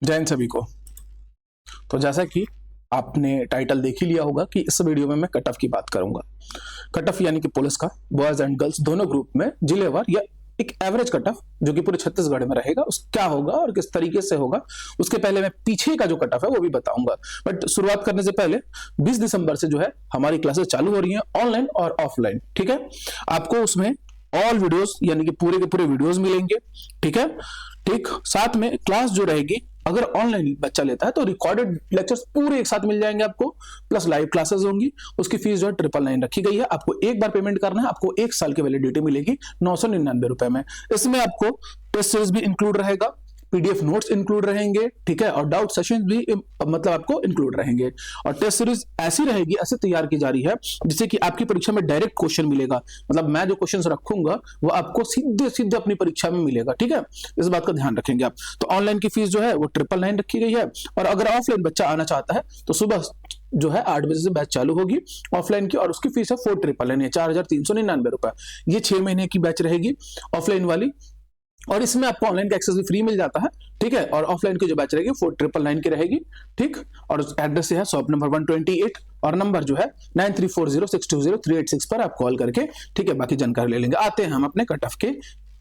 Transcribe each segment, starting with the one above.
जय हिंद सभी को। तो जैसा कि आपने टाइटल देख ही लिया होगा कि इस वीडियो में मैं कट ऑफ की बात करूंगा। कट ऑफ यानी कि पुलिस का बॉयज एंड गर्ल्स दोनों ग्रुप में जिलेवार या एक एवरेज कट ऑफ जो कि पूरे छत्तीसगढ़ में रहेगा, उस क्या होगा और किस तरीके से होगा, उसके पहले मैं पीछे का जो कट ऑफ है वो भी बताऊंगा। बट शुरुआत करने से पहले 20 दिसंबर से जो है हमारी क्लासेस चालू हो रही हैं, ऑनलाइन और ऑफलाइन। ठीक है, आपको उसमें ऑल वीडियोस यानी कि पूरे के पूरे वीडियोस मिलेंगे। ठीक है, ठीक, साथ में क्लास जो रहेगी, अगर ऑनलाइन बच्चा लेता है तो रिकॉर्डेड लेक्चर्स पूरे एक साथ मिल जाएंगे आपको, प्लस लाइव क्लासेस होंगी। उसकी फीस जो है 999 रखी गई है। आपको एक बार पेमेंट करना है, आपको 1 साल की वैलिडिटी मिलेगी 999 रुपए में। इसमें आपको टेस्ट सीरीज भी इंक्लूड रहेगा, पीडीएफ नोट्स इंक्लूड रहेंगे, ठीक है, और डाउट सेशंस भी मतलब आपको इंक्लूड रहेंगे। और टेस्ट सीरीज ऐसी रहेगी, ऐसे तैयार की जा रही है जिससे कि आपकी परीक्षा में डायरेक्ट क्वेश्चन मिलेगा। मतलब मैं जो क्वेश्चंस रखूंगा वो आपको सीधे सीधे अपनी परीक्षा में मिलेगा। ठीक है, इस बात का ध्यान रखेंगे आप। तो ऑनलाइन की फीस जो है वो 999 रखी गई है। और अगर ऑफलाइन बच्चा आना चाहता है तो सुबह जो है 8 बजे से बैच चालू होगी ऑफलाइन की, और उसकी फीस है 4399 4399 रुपए। ये 6 महीने की बैच रहेगी ऑफलाइन वाली, और इसमें आपको ऑनलाइन का एक्सेस भी फ्री मिल जाता है। ठीक है, और ऑफलाइन की जो बैच रहेगी 4999 की रहेगी। ठीक, और एड्रेस है शॉप नंबर 128 और नंबर जो है 9340620386 पर आप कॉल करके ठीक है बाकी जानकारी ले लेंगे। आते हैं हम अपने कट ऑफ के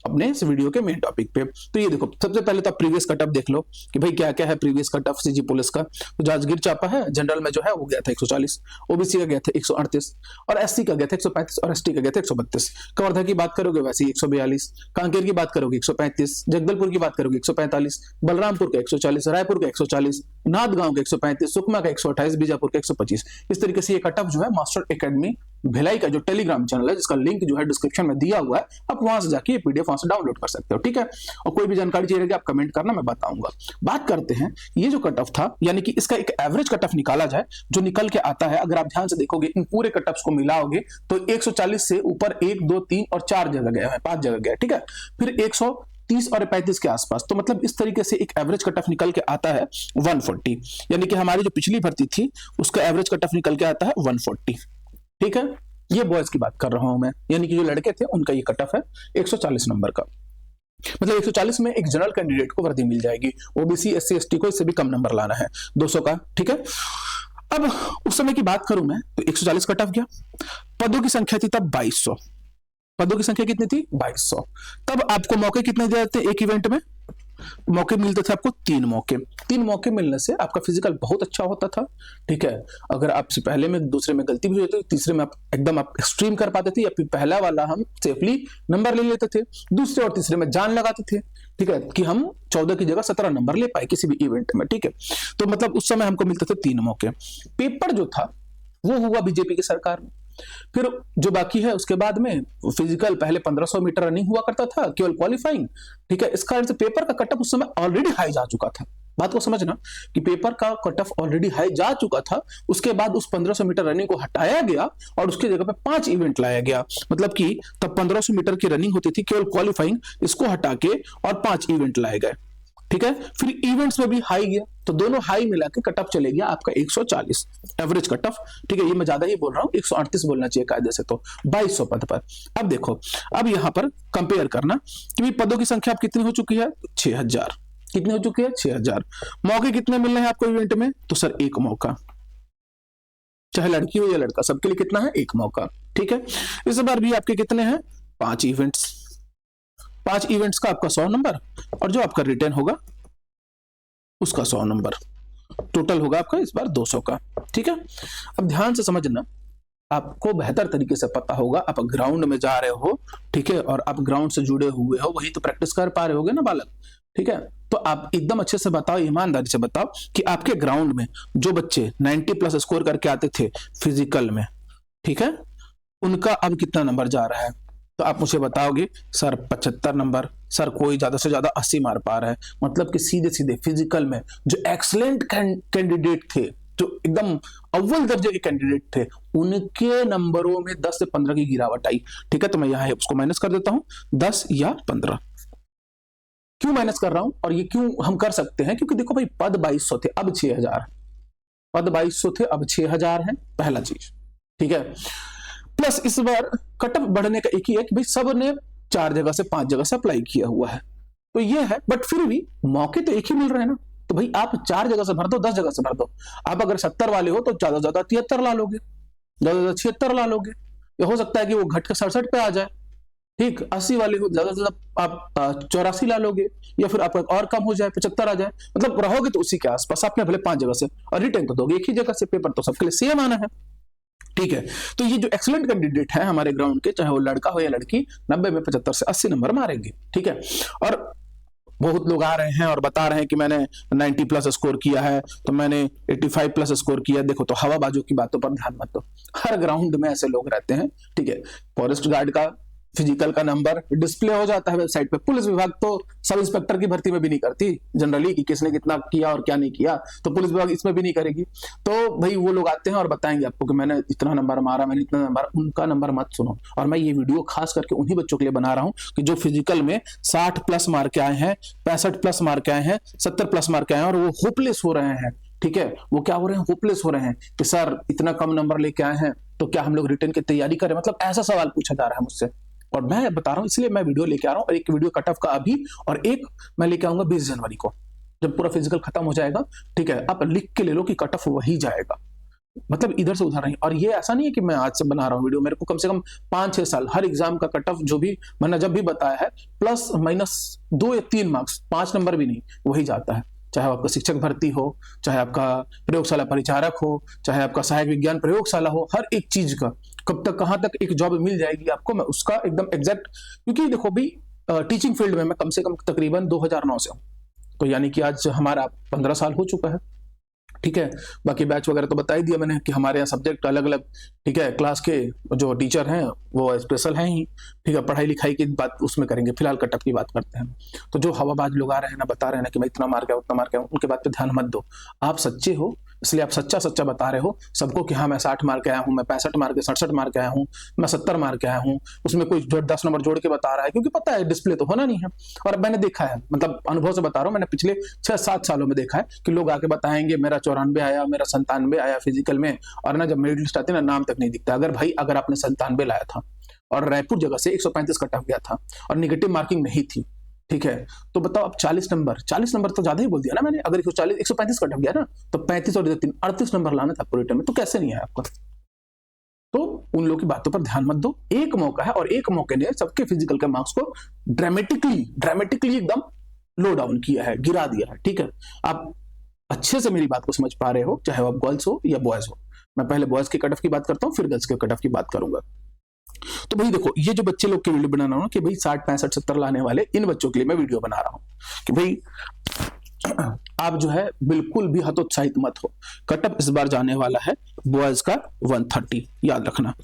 अपने इस वीडियो के मेन टॉपिक पे। तो ये देखो, सबसे पहले तो आप प्रीवियस कट ऑफ देख लो कि भाई क्या क्या है previous cut off CG police का। तो जांजगीर चांपा है, जनरल में जो है वो गया था 140, ओबीसी का गया था 138, और एससी का गया था 135, और एसटी का गया था 132। कवर्धा की बात करोगे वैसे 142, कांकेर की बात करोगे 135, जगदलपुर की बात करोगे 145, बलरामपुर का 140, रायपुर का 140, नाथगांव का 135, सुकमा का 128, बीजापुर का 125। इस तरीके से ये कट ऑफ जो है मास्टर एकेडमी भिलाई का जो टेलीग्राम चैनल है, जिसका लिंक जो है डिस्क्रिप्शन में दिया हुआ है, आप वहां से जाके ये पीडीएफ वहां से डाउनलोड कर सकते हो। ठीक है, और कोई भी जानकारी चाहिए आप कमेंट करना, मैं बताऊंगा। बात करते हैं ये जो कट ऑफ था, यानी कि इसका एक एवरेज कट ऑफ निकाला जाए जो निकल के आता है। अगर आप ध्यान से देखोगे इन पूरे कट ऑफ्स को मिलाओगे तो 140 से ऊपर 1 2 3 और 4 जगह गया है, 5 जगह गया। ठीक है, फिर 130 और 35 के आसपास। तो मतलब इस तरीके से एक एवरेज कट ऑफ निकल के आता है 140, यानी कि हमारी जो पिछली भर्ती थी उसका एवरेज कट ऑफ निकल के आता है 140। ठीक है, ये बॉयज की बात कर रहा हूं मैं, यानी कि जो लड़के थे उनका ये कट ऑफ है 140 नंबर का। मतलब 140 में एक जनरल कैंडिडेट को वर्दी मिल जाएगी। ओबीसी एससी एसटी को इससे भी कम नंबर लाना है, 200 का। ठीक है, अब उस समय की बात करूं मैं तो 140 कट ऑफ गया। पदों की संख्या थी तब 2200। पदों की संख्या कितनी थी? 2200। तब आपको मौके कितने दिए जाते एक इवेंट में? मौके मिलते थे आपको 3 मौके। 3 मौके मिलने से आपका फिजिकल बहुत अच्छा होता था। ठीक है, अगर आपसे पहले में दूसरे में गलती भी होती थी, तीसरे में आप एकदम आप एक्सट्रीम कर पाते थे, या फिर पहला वाला हम सेफली नंबर ले लेते थे, दूसरे और तीसरे में जान लगाते थे। ठीक है, कि हम 14 की जगह 17 नंबर ले पाए किसी भी इवेंट में। ठीक है, तो मतलब उस समय हमको मिलते थे 3 मौके। पेपर जो था वो हुआ बीजेपी की सरकार में। फिर जो बाकी है उसके बाद में फिजिकल, पहले 1500 मीटर रनिंग हुआ करता था केवल क्वालिफाइंग। ठीक है, इस कारण से पेपर का कट ऑफ उस समय ऑलरेडी हाई जा चुका था। बात को समझना कि पेपर का कट ऑफ ऑलरेडी हाई जा चुका था। उसके बाद उस 1500 मीटर रनिंग को हटाया गया और उसकी जगह पे 5 इवेंट लाया गया। मतलब कि तब 1500 मीटर की रनिंग होती थी केवल क्वालिफाइंग, इसको हटा के और 5 इवेंट लाए गए। ठीक है, फिर इवेंट्स में भी हाई गया, तो दोनों हाई मिला के कट ऑफ चले गया आपका 140 एवरेज कट ऑफ। ठीक है, ये मैं ज्यादा ही बोल रहा हूं, 138 बोलना चाहिए कायदे से, तो 2200 पद पर। अब देखो, अब यहां पर कंपेयर करना कि पदों की संख्या अब कितनी हो चुकी है? 6000। कितनी हो चुकी है? 6000। मौके कितने मिल रहे हैं आपको इवेंट में? तो सर 1 मौका, चाहे लड़की हो या लड़का, सबके लिए कितना है? 1 मौका। ठीक है, इस बार भी आपके कितने हैं? 5 इवेंट्स। 5 इवेंट्स का आपका 100 नंबर, और जो आपका रिटर्न होगा उसका 100 नंबर। टोटल होगा आपका इस बार 200 का। ठीक है, अब ध्यान से समझना, आपको बेहतर तरीके से पता होगा, आप ग्राउंड में जा रहे हो। ठीक है, और आप ग्राउंड से जुड़े हुए हो, वही तो प्रैक्टिस कर पा रहे होगे ना बालक। ठीक है, तो आप एकदम अच्छे से बताओ, ईमानदारी से बताओ कि आपके ग्राउंड में जो बच्चे 90 प्लस स्कोर करके आते थे फिजिकल में, ठीक है, उनका अब कितना नंबर जा रहा है? तो आप मुझे बताओगे सर 75 नंबर, सर कोई ज्यादा से ज्यादा 80 मार पा रहा है। मतलब कि सीधे सीधे फिजिकल में जो एक्सलेंट कैंडिडेट थे, जो एकदम अव्वल दर्जे के कैंडिडेट थे, उनके नंबरों में 10 से 15 की गिरावट आई। ठीक है, तो मैं यहां उसको माइनस कर देता हूं, 10 या 15। क्यों माइनस कर रहा हूं और ये क्यों हम कर सकते हैं? क्योंकि देखो भाई, पद 2200 थे, अब 6000। पद 2200 थे, अब 6000 है, पहला चीज। ठीक है, प्लस इस बार कट ऑफ बढ़ने का एक ही है कि भाई सब ने 4 जगह से 5 जगह से अप्लाई किया हुआ है, तो ये है। बट फिर भी मौके तो एक ही मिल रहे हैं ना। तो भाई आप 4 जगह से भर दो, 10 जगह से भर दो। आप अगर 70 वाले हो तो ज्यादा से ज्यादा 73 ला लोगे, ज्यादा से ज्यादा 76 ला लोगे, या हो सकता है कि वो घट के 67 पे आ जाए। ठीक, 80 वाले हो ज्यादा से ज्यादा आप 84 ला लोगे, या फिर आपका और कम हो जाए 75 आ जाए। मतलब रहोगे तो उसी के आसपास, आपने भले 5 जगह से, और रिटर्न तो दोगे एक ही जगह से, पेपर तो सबके लिए सेम आना है। ठीक है, तो ये जो एक्सीलेंट कैंडिडेट है हमारे ग्राउंड के, चाहे वो लड़का हो या लड़की, 90 में 75 से 80 नंबर मारेंगे। ठीक है, और बहुत लोग आ रहे हैं और बता रहे हैं कि मैंने 90 प्लस स्कोर किया है, तो मैंने 85 प्लस स्कोर किया। देखो, तो हवाबाजों की बातों पर ध्यान मत दो, हर ग्राउंड में ऐसे लोग रहते हैं। ठीक है, फॉरेस्ट गार्ड का फिजिकल का नंबर डिस्प्ले हो जाता है वेबसाइट पे। पुलिस विभाग तो सब इंस्पेक्टर की भर्ती में भी नहीं करती जनरली कि किसने कितना किया और क्या नहीं किया, तो पुलिस विभाग इसमें भी नहीं करेगी। तो भाई वो लोग आते हैं और बताएंगे आपको कि मैंने इतना नंबर मारा, मैंने इतना नंबर, उनका नंबर मत सुनो। और मैं ये वीडियो खास करके उन्हीं बच्चों के लिए बना रहा हूँ कि जो फिजिकल में 60 प्लस मार के आए हैं, 65 प्लस मार के आए हैं, 70 प्लस मार के आए हैं, और वो होपलेस हो रहे हैं। ठीक है, वो क्या हो रहे हैं, होपलेस हो रहे हैं कि सर इतना कम नंबर लेके आए हैं, तो क्या हम लोग रिटर्न की तैयारी करें, मतलब ऐसा सवाल पूछा जा रहा है मुझसे। और मैं बता रहा हूं, इसलिए मैं वीडियो लेके आ रहा हूं, और एक वीडियो कट ऑफ का अभी, और एक मैं लेके आऊंगा 20 जनवरी को, जब पूरा फिजिकल खत्म हो जाएगा। ठीक है, आप लिख के ले लो कि कट ऑफ वही जाएगा, मतलब इधर से उधर नहीं। और ये ऐसा नहीं है कि मैं आज से बना रहा हूं वीडियो, मेरे को कम से कम 5-6 साल हर एग्जाम का कट ऑफ जो भी मैंने जब भी बताया है, प्लस माइनस 2 या 3 मार्क्स, 5 नंबर भी नहीं, वही जाता है। चाहे आपका शिक्षक भर्ती हो, चाहे आपका प्रयोगशाला परिचारक हो, चाहे आपका सहायक विज्ञान प्रयोगशाला हो, हर एक चीज का कब तक कहां तक एक जॉब मिल जाएगी आपको, मैं उसका एकदम एग्जैक्ट, क्योंकि देखो भाई टीचिंग फील्ड में मैं कम से कम तकरीबन 2009 से हूं, तो यानी कि आज हमारा 15 साल हो चुका है। ठीक है, बाकी बैच वगैरह तो बता ही दिया मैंने कि हमारे यहाँ सब्जेक्ट अलग अलग, ठीक है, क्लास के जो टीचर हैं वो स्पेशल हैं ही। ठीक है, पढ़ाई लिखाई की बात उसमें करेंगे, फिलहाल कटअप की बात करते हैं। तो जो हवाबाज लोग आ रहे हैं ना, बता रहे हैं ना कि मैं इतना मार गया उतना मार गया, उनके बात पे ध्यान मत दो। आप सच्चे हो, इसलिए आप सच्चा सच्चा बता रहे हो सबको कि हाँ मैं 60 मार के आया हूँ, मैं 65 मार के 67 मार के आया हूँ, मैं 70 मार के आया हूँ। उसमें कोई 10 नंबर जोड़ के बता रहा है, क्योंकि पता है डिस्प्ले तो होना नहीं है। और मैंने देखा है, मतलब अनुभव से बता रहा हूँ, मैंने पिछले 6-7 सालों में देखा है कि लोग आके बताएंगे मेरा 94 आया, मेरा 97 आया फिजिकल में, और ना जब मेरिट लिस्ट आती है ना, नाम तक नहीं दिखता। अगर भाई अगर आपने 97 लाया था और रायपुर जगह से 135 कट ऑफ गया था और निगेटिव मार्किंग नहीं थी, ठीक है, तो बताओ अब 40 नंबर तो ज्यादा ही बोल दिया ना मैंने। अगर 135 कट ऑफ गया ना, तो 35 और 3 38 नंबर लाना था आपको रिटर्न में, तो कैसे नहीं है आपका। तो उन लोगों की बातों पर ध्यान मत दो। एक मौका है, और एक मौके ने सबके फिजिकल के मार्क्स को ड्रामेटिकली एकदम लो डाउन किया है, गिरा दिया है। ठीक है, आप अच्छे से मेरी बात को समझ पा रहे हो, चाहे आप गर्ल्स हो या बॉयज हो। मैं पहले बॉयज के कट ऑफ की बात करता हूँ, फिर गर्ल्स के कट ऑफ की बात करूंगा। तो भाई देखो, ये जो बच्चे लोग के वीडियो बना रहा हूँ कि भाई 60 65 70 लाने वाले, इन बच्चों के लिए मैं वीडियो बना रहा हूँ कि भाई आप जो है बिल्कुल भी हतोत्साहित मत हो। कटअप इस बार जाने वाला है बॉयज का 130, याद रखना।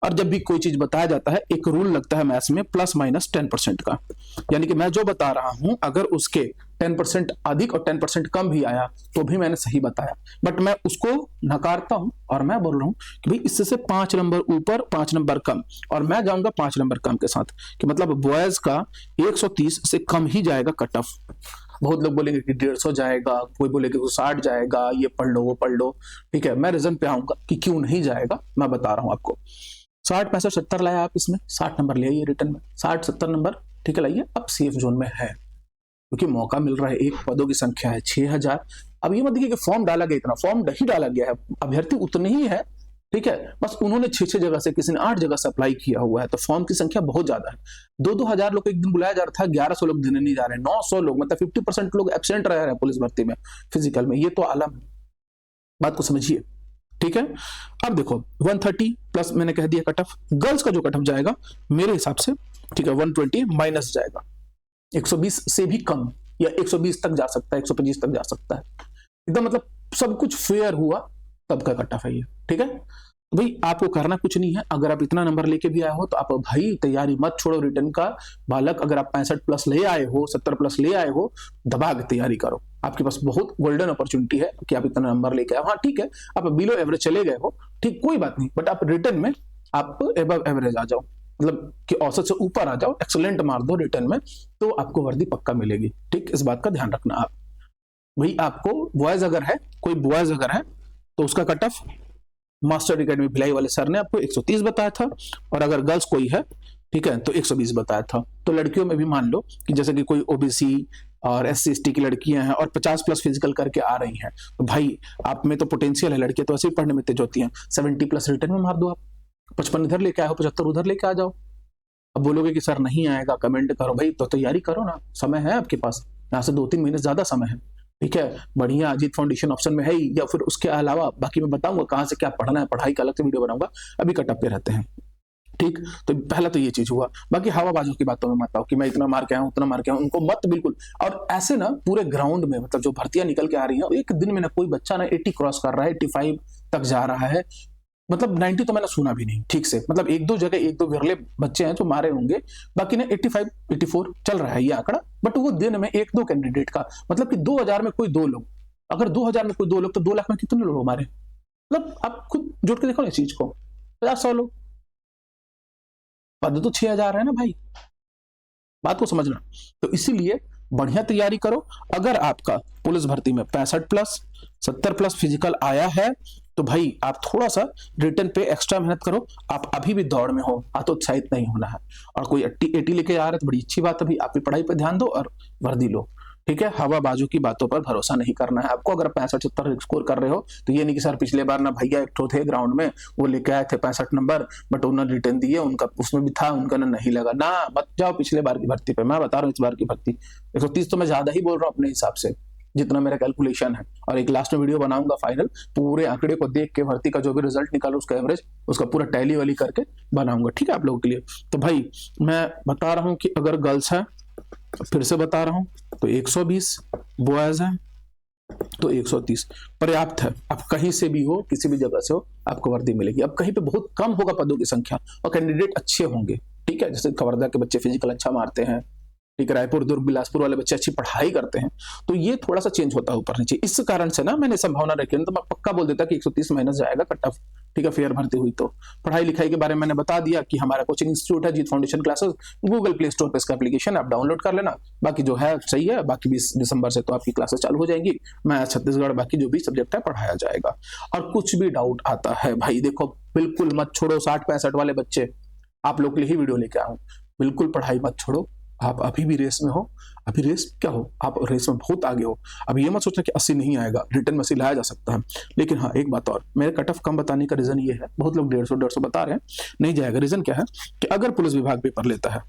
और जब भी कोई चीज बताया जाता है, एक रूल लगता है मैथ्स में +-10% का, यानी कि मैं जो बता रहा हूं अगर उसके 10% अधिक और 10% कम भी आया तो भी मैंने सही बताया, बट मैं उसको नकारता हूं और मैं बोल रहा हूं कि भाई इससे से 5 नंबर ऊपर 5 नंबर कम, और मैं जाऊंगा 5 नंबर कम के साथ, कि मतलब बॉयज का 130 से कम ही जाएगा कट ऑफ। बहुत लोग बोलेंगे कि 150 जाएगा, कोई बोलेगा कि 60 जाएगा, ये पढ़ लो वो पढ़ लो। ठीक है, मैं रीजन पे आऊंगा कि क्यों नहीं जाएगा, मैं बता रहा हूं आपको। 60 65 70 लाया आप, इसमें 60 नंबर ले आइए रिटर्न में, 60 70 नंबर, ठीक है, लाइए, अब सेफ जोन में है, क्योंकि मौका मिल रहा है। एक पदों की संख्या है 6000। अब ये मत देखिए कि फॉर्म डाला गया, इतना फॉर्म नहीं डाला गया है, अभ्यर्थी उतने ही है। ठीक है, बस उन्होंने 6-6 जगह से, किसी ने 8 जगह से अप्लाई किया हुआ है, तो फॉर्म की संख्या बहुत ज्यादा है। 2-2 हजार लोग एक दिन बुलाया जा रहा था, 1100 लोग देने नहीं जा रहे हैं, 900 लोग, मतलब 50% लोग एब्सेंट रह रहे हैं पुलिस भर्ती में फिजिकल में। ये तो आलम है, बात को समझिए। ठीक है, अब देखो 130 प्लस मैंने कह दिया कट ऑफ। गर्ल्स का जो कट ऑफ जाएगा मेरे हिसाब से, ठीक है, 120 माइनस जाएगा, 120 से भी कम, या 120 तक जा सकता है, 125 तक जा सकता है, एकदम मतलब सब कुछ फेयर हुआ तब का कट ऑफ है ये। ठीक है, भाई आपको करना कुछ नहीं है। अगर आप इतना नंबर लेके भी आए हो तो आप भाई तैयारी मत छोड़ो रिटर्न का। बालक, अगर आप 65 प्लस ले आए हो, 70 प्लस ले आए हो, दबा के तैयारी करो। आपके पास बहुत गोल्डन अपॉर्चुनिटी है कि आप इतना नंबर लेके आए। हाँ ठीक है, आप बिलो एवरेज चले गए हो, ठीक, कोई बात नहीं, बट आप रिटर्न में आप एबव एवरेज आ जाओ, मतलब कि औसत से ऊपर आ जाओ, एक्सलेंट मार दो रिटर्न में, तो आपको वर्दी पक्का मिलेगी। ठीक, इस बात का ध्यान रखना आप। भाई आपको बॉयज अगर है, कोई बॉयज अगर है तो उसका cut off master academy Bhilai वाले सर ने आपको 130 बताया था, और अगर गर्ल्स कोई है, ठीक है, तो 120 बताया था। तो लड़कियों में भी मान लो कि जैसे कि कोई ओबीसी, और SC/ST की लड़कियां हैं और 50+ फिजिकल करके आ रही हैं, तो भाई आप में तो पोटेंशियल है, लड़के तो ऐसे ही पढ़ने में तेज होती हैं, 70+ रिटर्न में मार दो आप, 55 इधर लेके आओ, 75 उधर लेके आ जाओ। अब बोलोगे कि सर नहीं आएगा, कमेंट करो, भाई तो तैयारी करो ना, समय है आपके पास, यहाँ से 2-3 महीने ज्यादा समय है, ठीक है। बढ़िया अजीत फाउंडेशन ऑप्शन में है ही, या फिर उसके अलावा बाकी मैं बताऊंगा कहाँ से क्या पढ़ना है, पढ़ाई का अलग से वीडियो बनाऊंगा, अभी कट ऑफ पे रहते हैं, ठीक। तो पहला तो ये चीज हुआ। बाकी हवाबाजों की बातों में मत आओ कि मैं इतना मार के आया हूं, उतना मार के आया हूं, उनको मत बिल्कुल। और ऐसे ना पूरे ग्राउंड में मतलब जो भर्तियां निकल के आ रही हैं, एक दिन में ना कोई बच्चा ना 80 क्रॉस कर रहा है, 85 तक जा रहा है, मतलब 90 तो मैंने सुना भी नहीं ठीक से, मतलब एक दो जगह एक दो विरले बच्चे हैं जो मारे होंगे, बाकी ना 85 84 चल रहा है ये आंकड़ा। बट वो दिन में 1-2 कैंडिडेट का, मतलब कि 2000 में कोई 2 लोग, अगर 2000 में कोई 2 लोग तो 2 लाख में कितने लोग मारे, मतलब आप खुद जोड़ के देखो ना इस चीज को, 50-100 लोग, पद तो 6000 है ना भाई, बात को समझना। तो इसीलिए बढ़िया तैयारी करो। अगर आपका पुलिस भर्ती में 65+, 70+ फिजिकल आया है तो भाई आप थोड़ा सा रिटर्न पे एक्स्ट्रा मेहनत करो। आप अभी भी दौड़ में हो, हतोत्साहित नहीं होना है। और कोई 80 लेके आ रहा है तो बड़ी अच्छी बात है भाई, आप भी पढ़ाई पे ध्यान दो और वर्दी लो, ठीक है। हवाबाजों की बातों पर भरोसा नहीं करना है आपको। अगर 65-70 स्कोर कर रहे हो तो ये नहीं कि सर पिछले बार ना भैया एक ठो थे ग्राउंड में, वो लेके आए थे 65 नंबर, बट उन्होंने रिटर्न दिए, उनका उसमें भी था, उनका ना नहीं लगा ना, मत जाओ पिछले बार की भर्ती पे। मैं बता रहा हूँ इस बार की भर्ती 130 तो मैं ज्यादा ही बोल रहा हूँ अपने हिसाब से, जितना मेरा कैलकुलेशन है। और एक लास्ट में वीडियो बनाऊंगा फाइनल, पूरे आंकड़े को देख के भर्ती का जो भी रिजल्ट निकालो उसका एवरेज, उसका पूरा टैली वाली करके बनाऊंगा, ठीक है, आप लोगों के लिए। तो भाई मैं बता रहा हूँ कि अगर गर्ल्स है, फिर से बता रहा हूं, तो 120, बॉयज है तो 130 पर्याप्त है। आप कहीं से भी हो, किसी भी जगह से हो, आपको वर्दी मिलेगी। अब कहीं पे बहुत कम होगा पदों की संख्या और कैंडिडेट अच्छे होंगे, ठीक है, जैसे कवर्धा के बच्चे फिजिकल अच्छा मारते हैं, ठीक है, रायपुर दुर्ग बिलासपुर वाले बच्चे अच्छी पढ़ाई करते हैं, तो ये थोड़ा सा चेंज होता है ऊपर नीचे। इस कारण से ना मैंने संभावना रखी, तो मैं पक्का बोल देता कि 130 माइनस जाएगा कट ऑफ, ठीक है, फेयर भर्ती हुई तो। पढ़ाई लिखाई के बारे में मैंने बता दिया कि हमारा कोचिंग इंस्टीट्यूट है Jeet foundation classes, Google Play Store पे इसका एप्लीकेशन आप डाउनलोड कर लेना। बाकी जो है सही है, बाकी 20 दिसंबर से तो आपकी क्लासेस चालू हो जाएंगी। मैं छत्तीसगढ़ बाकी जो भी सब्जेक्ट है पढ़ाया जाएगा। और कुछ भी डाउट आता है भाई देखो, बिल्कुल मत छोड़ो। 60-65 वाले बच्चे आप लोग के लिए ही वीडियो लेके आऊं, बिल्कुल पढ़ाई मत छोड़ो। आप अभी भी रेस में हो, अभी रेस क्या हो, आप रेस में बहुत आगे हो। अब ये मत सोचना कि 80 नहीं आएगा, रिटर्न में 80 लाया जा सकता है। लेकिन हाँ एक बात और, मेरे कट ऑफ कम बताने का रीजन ये है, बहुत लोग 150 बता रहे हैं, नहीं जाएगा। रीजन क्या है कि अगर पुलिस विभाग पेपर लेता है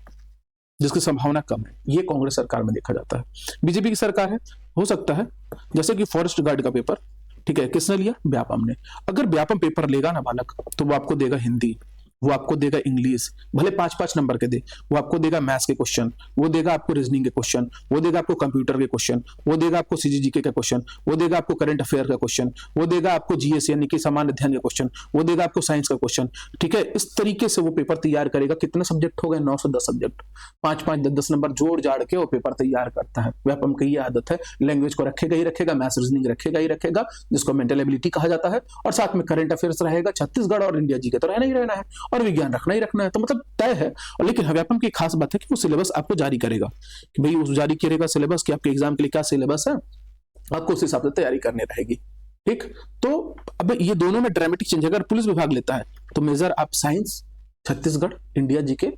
जिसकी संभावना कम है, ये कांग्रेस सरकार में देखा जाता है। बीजेपी की सरकार है, हो सकता है, जैसे कि फॉरेस्ट गार्ड का पेपर, ठीक है, किसने लिया, व्यापम ने। अगर व्यापम पेपर लेगा ना बालक, तो वो आपको देगा हिंदी, वो आपको देगा इंग्लिश, भले 5-5 नंबर के दे, वो आपको देगा मैथ्स के क्वेश्चन, वो देगा आपको रीजनिंग के क्वेश्चन, वो देगा आपको कंप्यूटर के क्वेश्चन, वो देगा आपको सीजीजीके का क्वेश्चन, वो देगा आपको करंट अफेयर का क्वेश्चन, वो देगा आपको जीएस यानी कि सामान्य अध्ययन का क्वेश्चन, वो देगा आपको साइंस का क्वेश्चन, ठीक है। इस तरीके से वो पेपर तैयार करेगा। कितने सब्जेक्ट हो गए, 910 सब्जेक्ट, 5-5 10-10 नंबर जोड़ जाड़ के वो पेपर तैयार करता है। व्यापम की ये आदत है, लैंग्वेज को रखेगा ही रखेगा, मैथ्स रीजनिंग रखेगा ही रखेगा, जिसको मेंटल एबिलिटी कहा जाता है, और साथ में करंट अफेयर्स रहेगा, छत्तीसगढ़ और इंडिया जीके तो रहना ही रहना है, और विज्ञान रखना ही रखना है, तो मतलब तय है। और लेकिन व्यापम की खास बात है कि वो सिलेबस आपको जारी करेगा कि भाई वो जारी करेगा सिलेबस कि आपके एग्जाम के लिए क्या सिलेबस है, आपको उस हिसाब से तैयारी करनी रहेगी, ठीक। तो अब ये दोनों में ड्रामेटिक चेंज, अगर पुलिस विभाग लेता है तो मेजर आप साइंस, छत्तीसगढ़, इंडिया जीके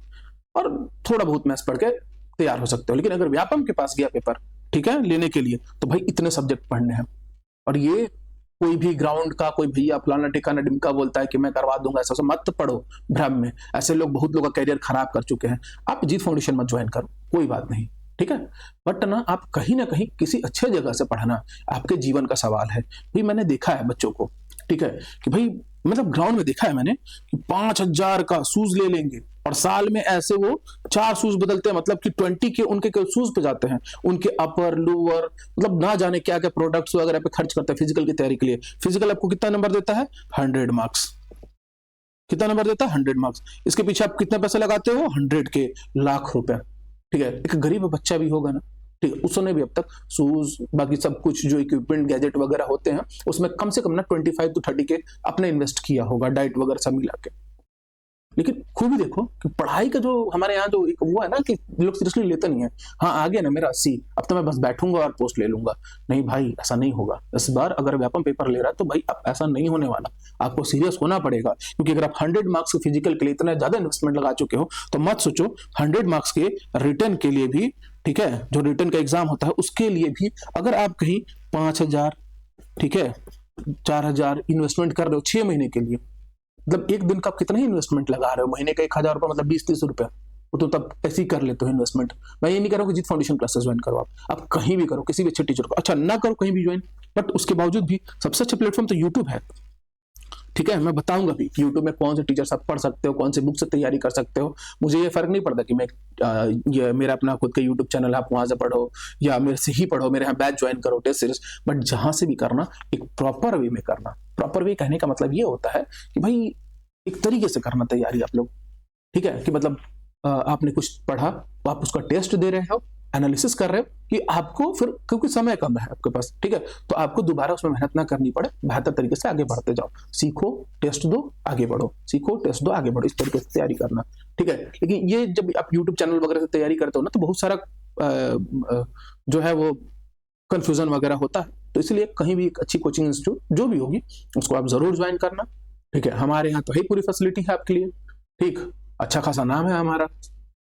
और थोड़ा बहुत मैथ्स पढ़ के तैयार हो सकते हो। लेकिन अगर व्यापम के पास गया पेपर, ठीक है, लेने के लिए, तो भाई इतने सब्जेक्ट पढ़ने हैं। और ये कोई भी ग्राउंड का कोई भैया फलाना टिकाना डिमका बोलता है कि मैं करवा दूंगा, ऐसा मत पढ़ो भ्रम में। ऐसे लोग, बहुत लोग का कैरियर खराब कर चुके हैं। आप जीत फाउंडेशन मत ज्वाइन करो, कोई बात नहीं, ठीक है, बट ना आप कहीं ना कहीं किसी अच्छे जगह से पढ़ना, आपके जीवन का सवाल है। भाई मैंने देखा है बच्चों को, ठीक है, कि भाई मतलब ग्राउंड में देखा है मैंने कि 5000 का शूज ले लेंगे और साल में ऐसे वो 4 शूज बदलते हैं, मतलब कि 20 के उनके शूज पे जाते हैं, उनके अपर लोअर, मतलब ना जाने क्या क्या प्रोडक्ट्स वगैरह पे खर्च करते हैं फिजिकल की तैयारी के लिए। फिजिकल आपको कितना नंबर देता है, 100 मार्क्स। कितना नंबर देता है, 100 मार्क्स। इसके पीछे आप कितने पैसे लगाते हो, 100 के लाख रुपए, ठीक है। एक गरीब बच्चा भी होगा ना, ठीक है, उसने भी अब तक शूज बाकी सब कुछ जो इक्विपमेंट गैजेट वगैरह होते हैं उसमें कम से कम ना 25 to 30 के अपने इन्वेस्ट किया होगा, डाइट वगैरह सब मिला के। लेकिन खूबी देखो कि पढ़ाई का जो हमारे यहाँ जो एक वो है ना कि लोग सीरियसली लेते नहीं है। हाँ आ गया ना मेरा 80, अब तो मैं बस बैठूंगा और पोस्ट ले लूंगा। नहीं भाई, ऐसा नहीं होगा। इस बार अगर व्यापम पेपर ले रहा है तो भाई अब ऐसा नहीं होने वाला, आपको सीरियस होना पड़ेगा। क्योंकि अगर आप 100 मार्क्स फिजिकल के लिए इतना ज्यादा इन्वेस्टमेंट लगा चुके हो तो मत सोचो 100 मार्क्स के रिटर्न के लिए भी ठीक है, जो रिटर्न का एग्जाम होता है उसके लिए भी अगर आप कहीं 5,000, ठीक है, 4,000 इन्वेस्टमेंट कर रहे हो 6 महीने के लिए, मतलब एक दिन का आप कितना ही इन्वेस्टमेंट लगा रहे हो, महीने का 1,000 रुपये मतलब 20-30 रुपया, वो तो तब ऐसे ही कर लेते हो इन्वेस्टमेंट। मैं ये नहीं कह रहा हूँ कि जीत फाउंडेशन क्लासेस ज्वाइन करो, आप कहीं भी करो, किसी भी अच्छे टीचर को, अच्छा ना करो कहीं भी ज्वाइन, बट उसके बावजूद भी सबसे अच्छा प्लेटफॉर्म तो यूट्यूब है। ठीक है, मैं बताऊंगा भी कि यूट्यूब में कौन से टीचर्स आप पढ़ सकते हो, कौन से बुक से तैयारी कर सकते हो। मुझे ये फर्क नहीं पड़ता कि मैं ये मेरा अपना खुद का यूट्यूब चैनल है, आप वहां से पढ़ो या मेरे से ही पढ़ो, मेरे यहाँ बैच ज्वाइन करो, टेस्ट सीरीज, बट जहां से भी करना एक प्रॉपर वे में करना। प्रॉपर वे कहने का मतलब ये होता है कि भाई एक तरीके से करना तैयारी आप लोग, ठीक है, कि मतलब आपने कुछ पढ़ा, आप उसका टेस्ट दे रहे हो, एनालिसिस कर रहे हो कि आपको फिर, क्योंकि समय कम है आपके पास, ठीक है, तो आपको दोबारा उसमें मेहनत ना करनी पड़े, बेहतर तरीके से आगे बढ़ते जाओ, सीखो, टेस्ट दो, आगे बढ़ो, सीखो, टेस्ट दो, आगे बढ़ो, इस तरीके से तैयारी करना। ठीक है, लेकिन ये जब आप यूट्यूब चैनल वगैरह से तैयारी करते हो ना, तो बहुत सारा जो है वो कंफ्यूजन वगैरह होता है, तो इसलिए कहीं भी एक अच्छी कोचिंग इंस्टीट्यूट जो भी होगी उसको आप जरूर ज्वाइन करना। ठीक है, हमारे यहाँ तो ही पूरी फैसिलिटी है आपके लिए, ठीक, अच्छा खासा नाम है हमारा,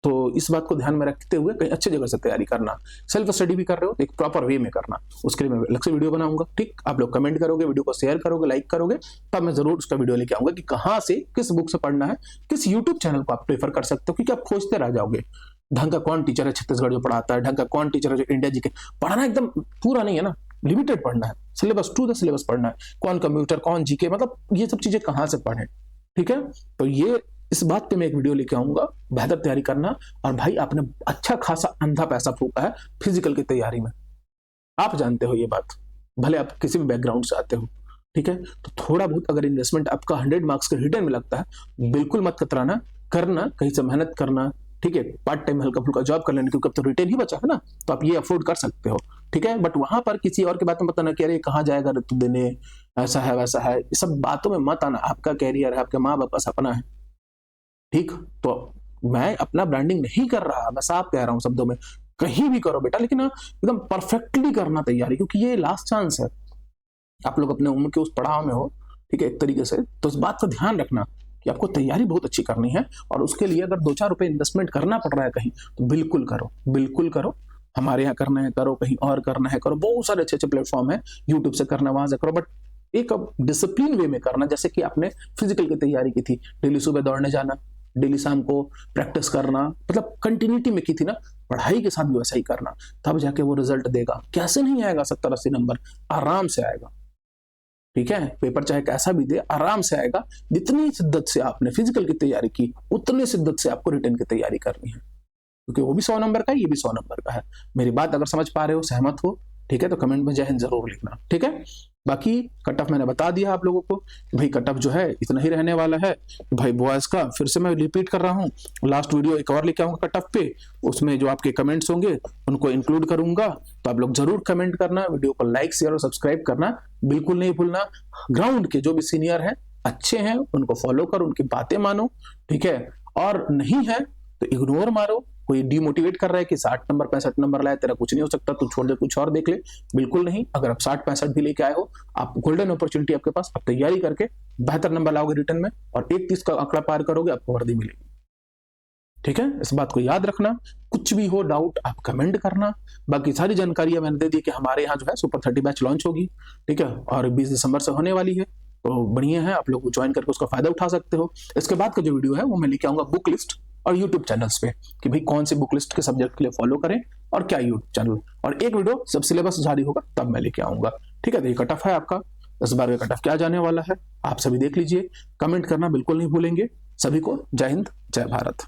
तो इस बात को ध्यान में रखते हुए कहीं अच्छी जगह से तैयारी करना। सेल्फ स्टडी भी कर रहे हो तो एक प्रॉपर वे में करना, उसके लिए मैं अलग से वीडियो बनाऊंगा। ठीक, आप लोग कमेंट करोगे, वीडियो को शेयर करोगे, लाइक करोगे, तब मैं जरूर उसका वीडियो लेके आऊंगा कि कहाँ से, किस बुक से पढ़ना है, किस यूट्यूब चैनल को आप प्रेफर कर सकते हो, क्योंकि आप खोजते रह जाओगे ढंग का कौन टीचर है छत्तीसगढ़ जो पढ़ाता है, ढंग का कौन टीचर है जो इंडिया जीके। पढ़ना एकदम पूरा नहीं है ना, लिमिटेड पढ़ना है, सिलेबस टू द सिलेबस पढ़ना है, कौन कंप्यूटर कौन जीके, मतलब ये सब चीजें कहाँ से पढ़ें। ठीक है, तो ये इस बात पे मैं एक वीडियो लेके आऊंगा, बेहतर तैयारी करना। और भाई आपने अच्छा खासा अंधा पैसा फूका है फिजिकल की तैयारी में, आप जानते हो ये बात, भले आप किसी भी बैकग्राउंड से आते हो। ठीक है, तो थोड़ा बहुत अगर इन्वेस्टमेंट आपका 100 मार्क्स के रिटर्न में लगता है, बिल्कुल मत कतराना, करना, कहीं से मेहनत करना। ठीक है, पार्ट टाइम हल्का फुल्का जॉब कर लेना, क्योंकि अब तो रिटर्न ही बचा है ना, तो आप ये अफोर्ड कर सकते हो। ठीक है, बट वहां पर किसी और की बात में बताना कि अरे कहाँ जाएगा ऋतु देने, ऐसा है वैसा है, इस सब बातों में मत आना। आपका कैरियर है, आपके माँ बाप का सपना है। ठीक, तो मैं अपना ब्रांडिंग नहीं कर रहा, मैं साफ कह रहा हूं शब्दों में, कहीं भी करो बेटा, लेकिन एकदम परफेक्टली करना तैयारी, क्योंकि ये लास्ट चांस है। आप लोग अपने उम्र के उस पड़ाव में हो, ठीक है, एक तरीके से, तो इस बात का ध्यान रखना कि आपको तैयारी बहुत अच्छी करनी है, और उसके लिए अगर 2-4 रुपए इन्वेस्टमेंट करना पड़ रहा है कहीं, तो बिल्कुल करो, बिल्कुल करो। हमारे यहाँ करना है करो, कहीं और करना है करो, बहुत सारे अच्छे अच्छे प्लेटफॉर्म है, यूट्यूब से करना वहां से करो, बट एक डिसिप्लिन वे में करना। जैसे कि आपने फिजिकल की तैयारी की थी, डेली सुबह दौड़ने जाना, डेली शाम को प्रैक्टिस करना, मतलब कंटिन्यूटी में की थी ना, पढ़ाई के साथ भी वैसा ही करना, तब जाके वो रिजल्ट देगा। कैसे नहीं आएगा 70-80 नंबर, आराम से आएगा। ठीक है, पेपर चाहे कैसा भी दे, आराम से आएगा। जितनी शिद्दत से आपने फिजिकल की तैयारी की, उतनी शिद्दत से आपको रिटर्न की तैयारी करनी है, क्योंकि वो भी 100 नंबर का है, ये भी 100 नंबर का है। मेरी बात अगर समझ पा रहे हो, सहमत हो, ठीक है, तो कमेंट में जय हिंद जरूर लिखना। ठीक है, बाकी कट ऑफ मैंने बता दिया आप लोगों को कि भाई कट ऑफ जो है इतना ही रहने वाला है। भाई बॉयज का फिर से मैं रिपीट कर रहा हूँ, लास्ट वीडियो एक और लेके आऊंगा कट ऑफ पे, उसमें जो आपके कमेंट्स होंगे उनको इंक्लूड करूंगा, तो आप लोग जरूर कमेंट करना, वीडियो को लाइक शेयर और सब्सक्राइब करना बिल्कुल नहीं भूलना। ग्राउंड के जो भी सीनियर हैं, अच्छे हैं, उनको फॉलो करो, उनकी बातें मानो। ठीक है, और नहीं है तो इग्नोर मारो। कोई डिमोटिवेट कर रहा है कि 60 नंबर 65 नंबर लाए, तेरा कुछ नहीं हो सकता, तू छोड़ दे, कुछ और देख ले, बिल्कुल नहीं। अगर आप 60-65 भी लेके आए हो, आप गोल्डन अपॉर्चुनिटी आपके पास, आप तैयारी करके बेहतर नंबर लाओगे रिटर्न में, और 130 का आंकड़ा पार करोगे, आपको वर्दी मिलेगी। ठीक है, इस बात को याद रखना। कुछ भी हो डाउट आप कमेंट करना। बाकी सारी जानकारियां मैंने दे दी कि हमारे यहाँ जो है सुपर 30 बैच लॉन्च होगी, ठीक है, और 20 दिसंबर से होने वाली है, तो बढ़िया है, आप लोग ज्वाइन करके उसका फायदा उठा सकते हो। इसके बाद का जो वीडियो है वो मैं लेके आऊंगा बुक लिस्ट और यूट्यूब चैनल्स पे, कि भाई कौन सी बुक लिस्ट के सब्जेक्ट के लिए फॉलो करें और क्या यूट्यूब चैनल, और एक वीडियो जब सिलेबस जारी होगा तब मैं लेके आऊंगा। ठीक है, तो ये कट ऑफ है आपका, इस बार का कट ऑफ क्या जाने वाला है आप सभी देख लीजिए, कमेंट करना बिल्कुल नहीं भूलेंगे। सभी को जय हिंद, जय भारत।